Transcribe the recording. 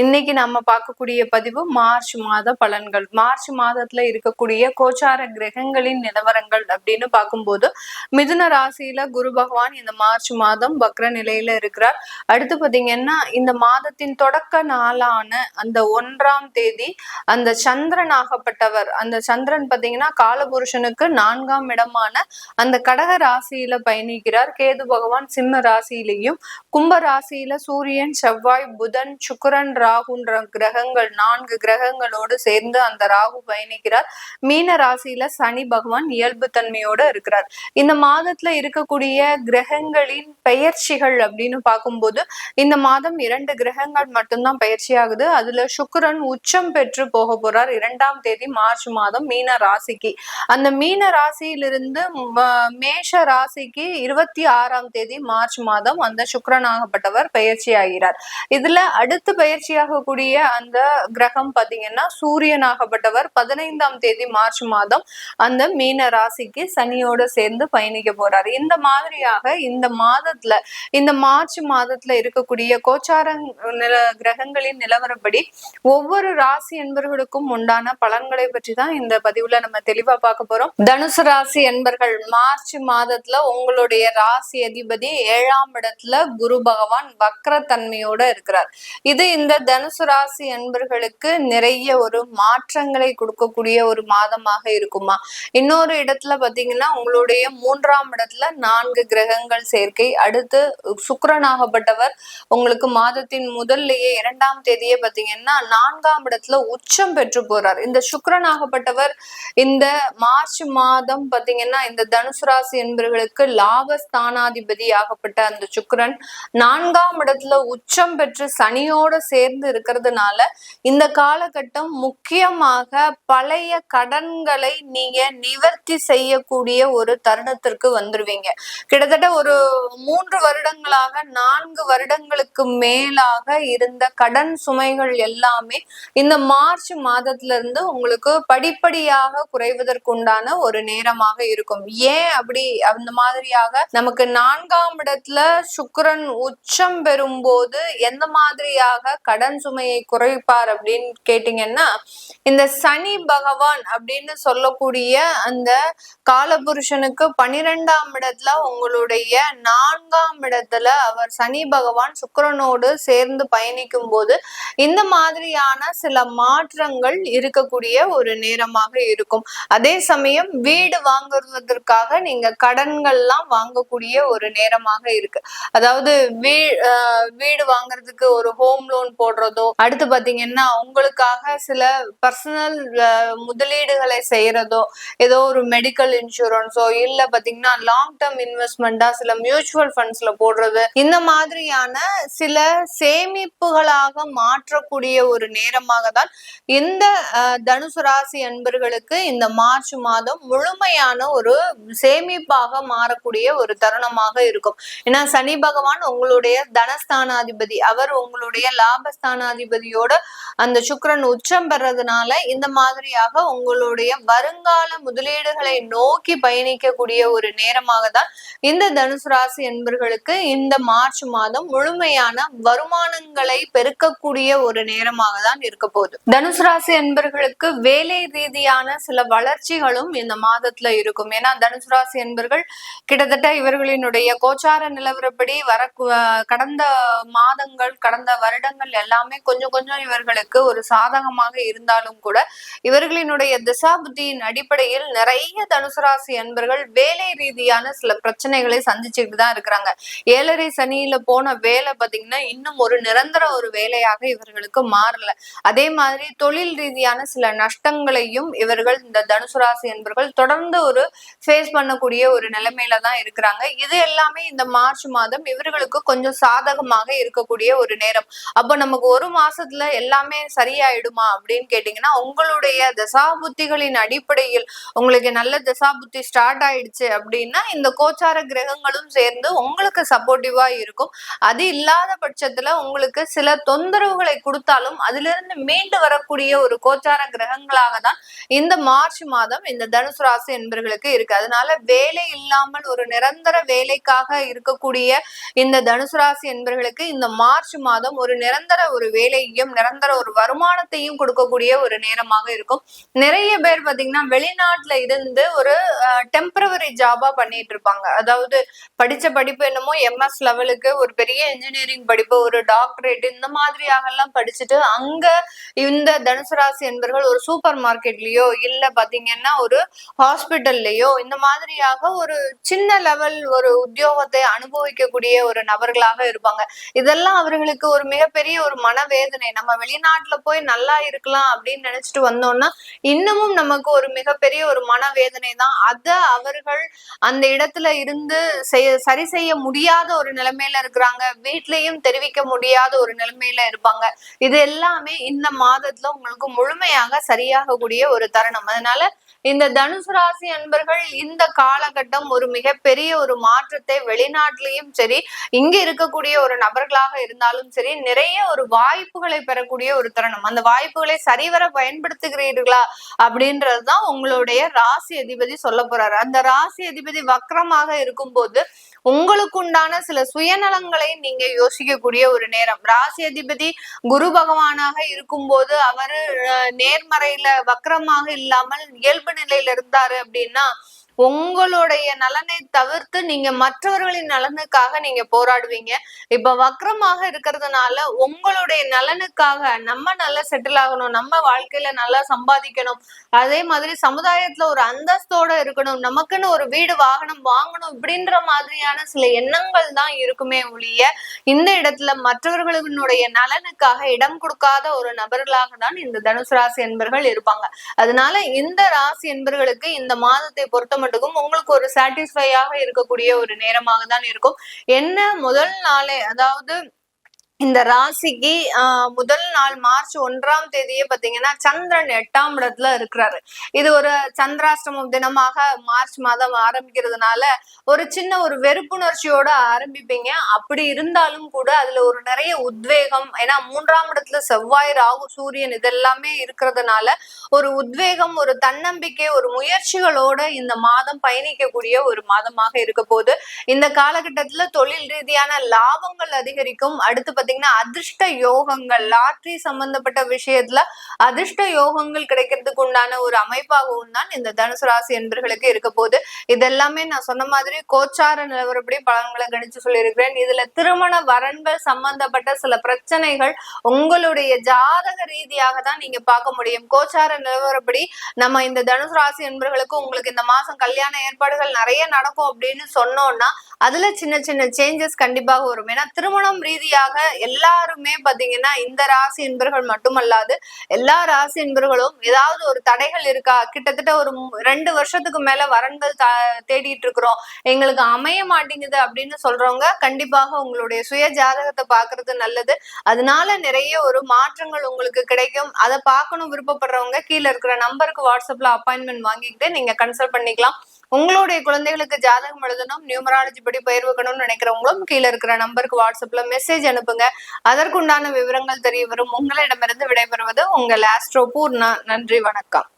இன்னைக்கு நம்ம பார்க்கக்கூடிய பதிவு மார்ச் மாத பலன்கள். மார்ச் மாதத்துல இருக்கக்கூடிய கோச்சார கிரகங்களின் நிலவரங்கள் அப்படின்னு பார்க்கும்போது, மிதுன ராசியில குரு பகவான் இந்த மார்ச் மாதம் வக்ர நிலையில இருக்கிறார். அடுத்து பாத்தீங்கன்னா இந்த மாதத்தின் தொடக்க நாளான அந்த 1ஆம் தேதி அந்த சந்திரன் ஆகப்பட்டவர், அந்த சந்திரன் பாத்தீங்கன்னா காலபுருஷனுக்கு 4ஆம் இடமான அந்த கடக ராசியில பயணிக்கிறார். கேது பகவான் சிம்ம ராசியிலையும், கும்ப ராசியில சூரியன், செவ்வாய், புதன், சுக்கிரன், ராகுன்ற கிரகங்கள் 4 கிரகங்களோடு சேர்ந்து அந்த ராகு பயணிக்கிறார். மீன ராசியில சனி பகவான் இயல்பு தன்மையோட இருக்கிறார். இந்த மாதத்துல இருக்கக்கூடிய கிரகங்களின் பெயர்ச்சிகள் அப்படின்னு பார்க்கும்போது இந்த மாதம் 2 கிரகங்கள் மட்டும்தான் பயிற்சி ஆகுது. அதுல சுக்கிரன் உச்சம் பெற்று போக போறார் 2ஆம் தேதி மார்ச் மாதம் மீன ராசிக்கு. அந்த மீன ராசியிலிருந்து மேஷ ராசிக்கு 26ஆம் தேதி மார்ச் மாதம் அந்த சுக்கிரனாகப்பட்டவர் பயிற்சி ஆகிறார். இதுல அடுத்து பயிற்சியாகக்கூடிய அந்த கிரகம் பாத்தீங்கன்னா சூரியனாகப்பட்டவர் 15ஆம் தேதி மார்ச் மாதம் அந்த மீன ராசிக்கு சனியோட சேர்ந்து பயணிக்க போறாரு. இந்த மாதிரியாக இந்த மாதத்துல, இந்த மார்ச் மாதத்துல இருக்கக்கூடிய கோச்சார கிரகங்களின் நிலவரப்படி ஒவ்வொரு ராசி என்பவர்களுக்கும் உண்டான பலன்களை பற்றி தான் இந்த பதிவுல நம்ம தெளிவா பார்க்க போறோம். தனுசு ராசி என்பர்கள் மார்ச் மாதத்துல உங்களுடைய ராசி அதிபதி 7ஆம் இடத்துல குரு பகவான் வக்ர தன்மையோட இருக்கிறார். இது இந்த தனுசு ராசி என்பர்களுக்கு நிறைய ஒரு மாற்றங்களை கொடுக்கக்கூடிய ஒரு மாதமாக இருக்குமா. இன்னொரு இடத்துல பாத்தீங்கன்னா உங்களுடைய 3ஆம் இடத்துல 4 கிரகங்கள் சேர்க்கை. அடுத்து சுக்கிரனாகப்பட்டவர் உங்களுக்கு மாதத்தின் முதல்லயே 2ஆம் தேதியே பாத்தீங்கன்னா 4ஆம் இடத்துல உச்சம் பெற்று போறார். இந்த சுக்கிரனாகப்பட்டவர் இந்த மார்ச் மாதம் பாத்தீங்கன்னா இந்த தனுசு ராசி என்பவர்களுக்கு லாபஸ்தானாதிபதி ஆகப்பட்ட அந்த சுக்கிரன் 4ஆம் இடத்துல உச்சம் பெற்று சனியோட சேர்ந்து இருக்கிறதுனால இந்த காலகட்டம் முக்கியமாக பழைய கடன்களை நீங்க நிவர்த்தி செய்யக்கூடிய ஒரு தருணத்திற்கு வந்துருவீங்க. கிட்டத்தட்ட ஒரு 3 வருடங்களாக 4 வருடங்களுக்கு மேலாக இருந்த கடன் சுமைகள் எல்லாமே இந்த மார்ச் மாதத்துல இருந்து உங்களுக்கு படிப்படியாக குறைவதற்குண்டான ஒரு நேரமாக இருக்கும். ஏன் அப்படி அந்த மாதிரியாக நமக்கு 4ஆம் இடத்துல சுக்கிரன் உச்சம் பெறும்போது எந்த மாதிரியாக கடன் சுமையை குறைப்பார் அப்படின்னு கேட்டீங்கன்னா, இந்த சனி பகவான் அப்படின்னு சொல்லக்கூடிய அந்த காலபுருஷனுக்கு 12ஆம் இடத்துல உங்களுடைய 4ஆம் இடத்துல அவர் சனி பகவான் சுக்கிரனோடு சேர்ந்து பயணிக்கும் போது இந்த மாதிரியான சில மாற்றங்கள் இருக்கக்கூடிய ஒரு நேரமாக இருக்கும். அதே சமயம் வீடு வாங்குவதற்காக நீங்க கடன்கள்லாம் வாங்கக்கூடிய ஒரு நேரமாக இருக்கு. அதாவது வீடு வாங்குறதுக்கு ஒரு ஹோம் லோன் போடுறதோ, அடுத்து பாத்தீங்கன்னா உங்களுக்காக சில பர்சனல் முதலீடுகளை செய்யறதோ, ஏதோ ஒரு மெடிக்கல் இன்சூரன்ஸோ, இல்ல பாத்தீங்கன்னா லாங் டேர்ம் இன்வெஸ்ட்மெண்டா சில மியூச்சுவல் ஃபண்ட்ஸ்ல போடுறது, இந்த மாதிரியான சில சேமிப்புகளாக மாற்றக்கூடிய ஒரு நேரமாக தான் இந்த தனுசு ராசி அன்பர்களுக்கு இந்த மார்ச் மாதம் முழுமையான ஒரு சேமிப்பாக மாறக்கூடிய ஒரு தருணமாக இருக்கும். ஏன்னா சனி பகவான் உங்களுடைய தனஸ்தானாதிபதி, அவர் உங்களுடைய லாபஸ்தானாதிபதியோட அந்த சுக்கிரன் உச்சம் பெறதுனால இந்த மாதிரியாக உங்களுடைய வருங்கால முதலீடுகளை நோக்கி பயணிக்கக்கூடிய ஒரு நேரமாக தான் இந்த தனுசு ராசி என்பர்களுக்கு இந்த மார்ச் மாதம் முழுமையான வருமானங்களை பெருக்கக்கூடிய ஒரு நேரமாக தான் இருக்க போகுது. தனுசு ராசி என்பர்களுக்கு வேலை ரீதியான சில வளர்ச்சிகளும் இந்த மாதத்துல இருக்கும். ஏன்னா தனுசு ராசி என்பர்கள் கிட்டத்தட்ட இவர்களினுடைய கோச்சார நிலவரப்படி கடந்த மாதங்கள், கடந்த வருடங்கள் எல்லாமே கொஞ்சம் கொஞ்சம் இவர்களுக்கு ஒரு சாதகமாக இருந்தாலும் கூட இவர்களினுடைய திசாபுத்தியின் அடிப்படையில் நிறைய தனுசு ராசி அன்பர்கள் வேலை ரீதியான சில பிரச்சனைகளை சந்திச்சுட்டு தான் இருக்கிறாங்க. 7.5 சனியில போன வேலை பாத்தீங்கன்னா இன்னும் ஒரு நிரந்தர ஒரு வேலையாக இவர்களுக்கு மாறல. அதே மாதிரி தொழில் ரீதியான சில நஷ்டங்களையும் இவர்கள் இந்த தனுசு ராசி அன்பர்கள் தொடர்ந்து ஒரு ஃபேஸ் பண்ணக்கூடிய ஒரு நிலைமையில தான் இருக்கிறாங்க. இது எல்லாமே இந்த மார்ச் மாதம் இவர்களுக்கு கொஞ்சம் சாதகமாக இருக்கக்கூடிய ஒரு நேரம். அப்ப நமக்கு ஒரு மாசத்துல எல்லாமே சரியாயிடுமா அப்படின்னு கேட்டீங்கன்னா, உங்களுடைய தசாபுத்திகளின் அடிப்படையில் உங்களுக்கு நல்ல தசாபுத்தி ஸ்டார்ட் ஆயிடுச்சு அப்படின்னா இந்த கோச்சார கிரகங்களும் சேர்ந்து உங்களுக்கு சப்போர்ட்டிவா இருக்கும். அது இல்லாத பட்சத்துல உங்களுக்கு சில தொந்தரவுகளை கொடுத்தாலும் அதுல இருந்து மீண்டு வரக்கூடிய ஒரு கோச்சார கிரகங்களாக தான் இந்த மார்ச் மாதம் இந்த தனுசு ராசி என்பர்களுக்கு இருக்கு. அதனால வேலை இல்லாமல் ஒரு நிரந்தர வேலைக்காக இருக்கக்கூடிய இந்த தனுசு ராசி என்பர்களுக்கு இந்த மார்ச் மாதம் ஒரு நிரந்தர ஒரு வேலையையும் நிரந்தர ஒரு வருமானத்தையும் கொடுக்கக்கூடிய ஒரு நேரமாக இருக்கும். நிறைய பேர் பாத்தீங்கன்னா வெளிநாட்டுல இருந்து ஒரு டெம்பரவரி ஜாபா பண்ணிட்டு இருப்பாங்க. அதாவது படிச்ச படிப்பு என்னமோ எம்எஸ் லெவலுக்கு ஒரு பெரிய இன்ஜினியரிங் படிப்பு, ஒரு டாக்டரேட் இந்த மாதிரியாக எல்லாம் படிச்சுட்டு அங்க இந்த தனுசு ராசி என்பவர்கள் ஒரு சூப்பர் மார்க்கெட்லயோ இல்ல பாத்தீங்கன்னா ஒரு ஹாஸ்பிட்டல்லையோ இந்த மாதிரியாக ஒரு சின்ன லெவல் ஒரு உத்தியோகத்தை அனுபவிக்கக்கூடிய ஒரு நபர்களாக இருப்பாங்க. இதெல்லாம் அவர்களுக்கு ஒரு மிகப்பெரிய ஒரு மனவேதனை. நம்ம வெளிநாட்டுல போய் நல்லா இருக்கலாம் அப்படின்னு நினைச்சிட்டு வந்தோம்னா இன்னமும் நமக்கு ஒரு மிகப்பெரிய ஒரு மனவேதனை தான். அத அவர்கள் அந்த இடத்துல இருந்து சரி செய்ய முடியாத ஒரு நிலைமையில இருக்கிறாங்க. வீட்லயும் தெரிவிக்க முடியாத ஒரு நிலைமையில இருப்பாங்க. இது எல்லாமே இந்த மாதத்துல உங்களுக்கு முழுமையாக சரியாகக்கூடிய ஒரு தருணம். அதனால இந்த தனுசு ராசி அன்பர்கள் இந்த காலகட்டம் ஒரு மிகப்பெரிய ஒரு மாற்றத்தை வெளிநாட்டிலையும் சரி இங்க இருக்கக்கூடிய ஒரு நபர்களாக இருந்தாலும் சரி நிறைய ஒரு வாய்ப்புகளை பெறக்கூடிய ஒரு தருணம். அந்த வாய்ப்புகளை சரிவர பயன்படுத்துகிறீர்களா அப்படின்றதுதான் உங்களுடைய ராசி அதிபதி சொல்ல போறாரு. அந்த ராசி அதிபதி வக்ரமாக இருக்கும்போது உங்களுக்கு உண்டான சில சுயநலங்களை நீங்க யோசிக்கக்கூடிய ஒரு நேரம். ராசி அதிபதி குரு பகவானாக இருக்கும்போது அவரு நேர்மறையில வக்ரமாக இல்லாமல் இயல்பு நிலையில இருந்தாரு அப்படின்னா உங்களுடைய நலனை தவிர்த்து நீங்க மற்றவர்களின் நலனுக்காக நீங்க போராடுவீங்க. இப்ப வக்ரமாக இருக்கிறதுனால உங்களுடைய நலனுக்காக நம்ம நல்லா செட்டில் ஆகணும், நம்ம வாழ்க்கையில நல்லா சம்பாதிக்கணும், அதே மாதிரி சமுதாயத்துல ஒரு அந்தஸ்தோட இருக்கணும், நமக்குன்னு ஒரு வீடு வாகனம் வாங்கணும் இப்படின்ற மாதிரியான சில எண்ணங்கள் தான் இருக்குமே ஒழிய இந்த இடத்துல மற்றவர்களுடைய நலனுக்காக இடம் கொடுக்காத ஒரு நபர்களாக தான் இந்த தனுசு ராசி என்பர்கள் இருப்பாங்க. அதனால இந்த ராசி என்பர்களுக்கு இந்த மாதத்தை பொறுத்த மட்டுக்கும் உங்களுக்கு ஒரு சாட்டிஸ்ஃபையாக இருக்கக்கூடிய ஒரு நேரமாக தான் இருக்கும். என்ன முதல் நாளே அதாவது இந்த ராசிக்கு முதல் நாள் மார்ச் 1ஆம் தேதியே பாத்தீங்கன்னா சந்திரன் 8ஆம் இடத்துல இருக்கிறாரு. இது ஒரு சந்திராஷ்டமம் தினமாக மார்ச் மாதம் ஆரம்பிக்கிறதுனால ஒரு சின்ன ஒரு வெறுப்புணர்ச்சியோட ஆரம்பிப்பீங்க. அப்படி இருந்தாலும் கூட அதுல ஒரு நிறைய உத்வேகம், ஏன்னா 3ஆம் இடத்துல செவ்வாய் ராகு சூரியன் இதெல்லாமே இருக்கிறதுனால ஒரு உத்வேகம், ஒரு தன்னம்பிக்கை, ஒரு முயற்சிகளோட இந்த மாதம் பயணிக்கக்கூடிய ஒரு மாதமாக இருக்க போது. இந்த காலகட்டத்துல தொழில் ரீதியான லாபங்கள் அதிகரிக்கும். அடுத்து பாத்தீங்கன்னா அதிர்ஷ்ட யோகங்கள், லாட்ரி சம்பந்தப்பட்ட விஷயத்துல அதிர்ஷ்ட யோகங்கள் கிடைக்கிறதுக்கு உண்டான ஒரு அமைப்பாகவும் தான் இந்த தனுசு ராசி என்பர்களுக்கு இருக்க போது. இதெல்லாமே நான் சொன்ன மாதிரி கோச்சார நிலவரப்படி பலன்களை கணிச்சு சொல்லியிருக்கிறேன். இதுல திருமண வரன்கள் சம்பந்தப்பட்ட சில பிரச்சனைகள் உங்களுடைய ஜாதக ரீதியாக தான் நீங்க பார்க்க முடியும். கோச்சார நிலவரப்படி நம்ம இந்த தனுசு ராசி என்பர்களுக்கு உங்களுக்கு இந்த மாசம் கல்யாண ஏற்பாடுகள் நிறைய நடக்கும் அப்படின்னு சொன்னோம்னா அதுல சின்ன சின்ன சேஞ்சஸ் கண்டிப்பாக வரும். ஏன்னா திருமணம் ரீதியாக எல்லாருமே பாத்தீங்கன்னா இந்த ராசி என்பர்கள் மட்டுமல்லாது எல்லா ராசி என்பர்களும் ஏதாவது ஒரு தடைகள் இருக்கா, கிட்டத்தட்ட ஒரு 2 வருஷத்துக்கு மேல வரன்கள் தேடிட்டு இருக்கிறோம், எங்களுக்கு அமைய மாட்டேங்குது அப்படின்னு சொல்றவங்க கண்டிப்பாக உங்களுடைய சுய ஜாதகத்தை பாக்குறது நல்லது. அதனால நிறைய ஒரு மாற்றங்கள் உங்களுக்கு கிடைக்கும். அதை பார்க்கணும் விருப்பப்படுறவங்க கீழே இருக்கிற நம்பருக்கு வாட்ஸ்அப்ல அப்பாயின்மெண்ட் வாங்கிக்கிட்டு நீங்க கன்சல்ட் பண்ணிக்கலாம். உங்களுடைய குழந்தைகளுக்கு ஜாதகம் எழுதணும், நியூமராலஜி படி பயிர் வைக்கணும்னு நினைக்கிறவங்களும் கீழே இருக்கிற நம்பருக்கு வாட்ஸ்அப்ல மெசேஜ் அனுப்புங்க. அதற்குண்டான விவரங்கள் தெரிய வரும். உங்களிடமிருந்து விடைபெறுவது உங்கள் ஆஸ்ட்ரோ பூர்ணா. நன்றி, வணக்கம்.